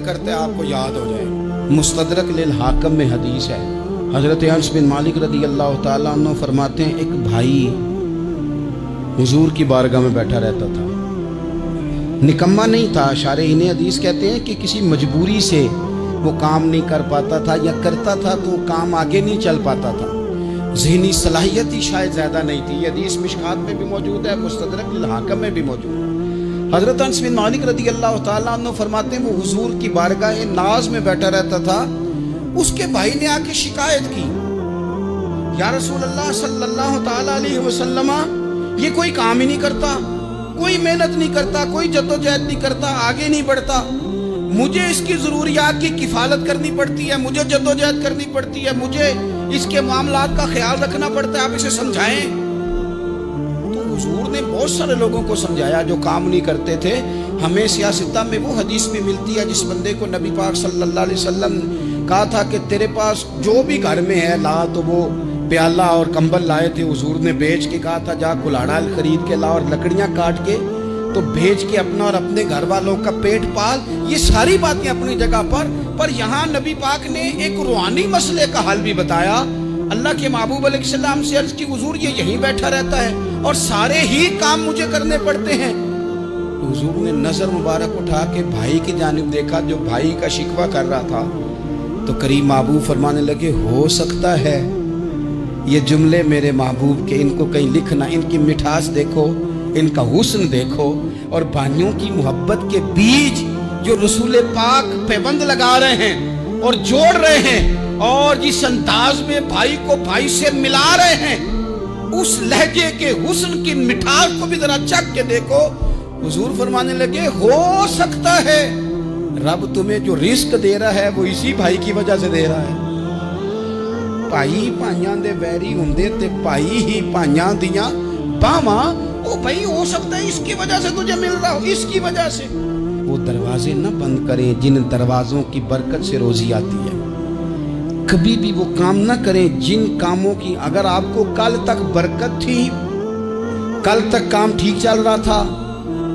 करते आपको याद हो जाए। मुस्तदरक लिल हाकिम में हदीस है, हज़रत अनस बिन मालिक रज़ी अल्लाह तआला अन्हु फरमाते हैं, एक भाई हुजूर की बारगाह में बैठा रहता था, निकम्मा नहीं था। शारीहीन हदीस कहते हैं कि किसी मजबूरी से वो काम नहीं कर पाता था, या करता था तो काम आगे नहीं चल पाता था, ज़हनी सलाहियत ही शायद ज़्यादा नहीं थी। ये हदीस मिशकात में भी मौजूद है, मुस्तदरक लिल हाकिम में भी मौजूद है। हज़रत अनस बिन मालिक रज़ी अल्लाह तआला अन्हु फरमाते हैं, वो हुजूर की बारगाह नाज में बैठा रहता था। उसके भाई ने आके शिकायत की, या रसूल अल्लाह सल्लल्लाहु तआला अलैहि वसल्लम, ये कोई काम ही नहीं करता, कोई मेहनत नहीं करता, कोई जद्दोजहद नहीं करता, आगे नहीं बढ़ता, मुझे इसकी ज़रूरियात की किफ़ालत करनी पड़ती है, मुझे जद्दोजहद करनी पड़ती है, मुझे इसके मामलात का ख्याल रखना पड़ता है, आप इसे समझाएं। हुजूर ने बहुत सारे लोगों को समझाया जो काम नहीं करते थे। हमें सियासत में वो हदीस भी मिलती है जिस बंदे को नबी पाक सल्लल्लाहु अलैहि वसल्लम कहा था कि तेरे पास जो भी घर में है ला, तो वो प्याला और कंबल लाए थे, हुजूर ने बेच के कहा था जा कुल्हाड़ा खरीद के ला और लकड़ियाँ काट के तो बेच के अपना और अपने घर वालों का पेट पाल। ये सारी बातें अपनी जगह पर यहाँ नबी पाक ने एक रूहानी मसले का हल भी बताया। अल्लाह के महबूब अलैहिस्सलाम से अर्ज की, हुजूर ये यहीं बैठा रहता है और सारे ही काम मुझे करने पड़ते हैं। तो हुजूर ने नजर मुबारक उठा के भाई की जानिब देखा, जो भाई का शिकवा कर रहा था, तो करीम महबूब फरमाने लगे, हो सकता है ये जुमले मेरे महबूब के, इनको कहीं लिखना, इनकी मिठास देखो, इनका हुस्न देखो, और भाइयों की मोहब्बत के बीज जो रसूल पाक पैबंद लगा रहे हैं और जोड़ रहे हैं, और जिस अंदाज में भाई को भाई से मिला रहे हैं, उस लहजे के हुस्न की मिठास को भी जरा चख के देखो। हुजूर फरमाने लगे, हो सकता है रब तुम्हें जो रिस्क दे रहा है वो इसी भाई की वजह से दे रहा है। भाई भाइयां दे वैरी हुंदे ते भाई ही भाइयां दियां बावां, ओ भाई हो सकता है इसकी वजह से तुझे मिल रहा हो, इसकी वजह से। वो दरवाजे न बंद करें जिन दरवाजों की बरकत से रोजी आती है। कभी भी वो काम ना करें जिन कामों की अगर आपको कल तक बरकत थी, कल तक काम ठीक चल रहा था,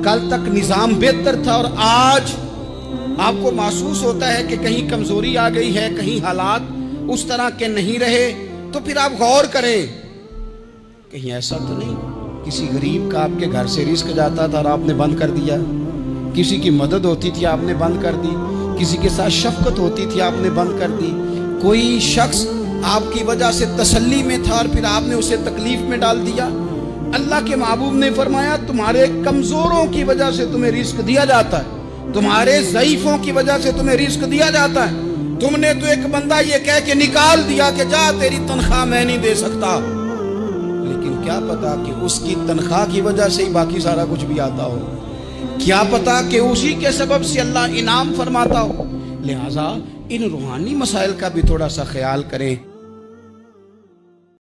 कल तक निज़ाम बेहतर था, और आज आपको महसूस होता है कि कहीं कमजोरी आ गई है, कहीं हालात उस तरह के नहीं रहे, तो फिर आप गौर करें, कहीं ऐसा तो नहीं किसी गरीब का आपके घर से रिस्क जाता था और आपने बंद कर दिया, किसी की मदद होती थी आपने बंद कर दी, किसी के साथ शफकत होती थी आपने बंद कर दी, कोई शख्स आपकी वजह से तसल्ली में था और फिर आपने उसे तकलीफ में डाल दिया। अल्लाह के महबूब ने फरमाया, तुम्हारे कमजोरों की वजह से तुम्हें रिस्क दिया जाता है, तुम्हारे ज़ईफों की वजह से तुम्हें रिस्क दिया जाता है। तुमने तो एक बंदा ये कह के निकाल दिया कि जा तेरी तनख्वाह मैं नहीं दे सकता, लेकिन क्या पता कि उसकी तनख्वाह की वजह से ही बाकी सारा कुछ भी आता हो, क्या पता कि उसी के सबब से अल्लाह इनाम फरमाता हो। लिहाजा इन रूहानी मसाइल का भी थोड़ा सा ख्याल करें।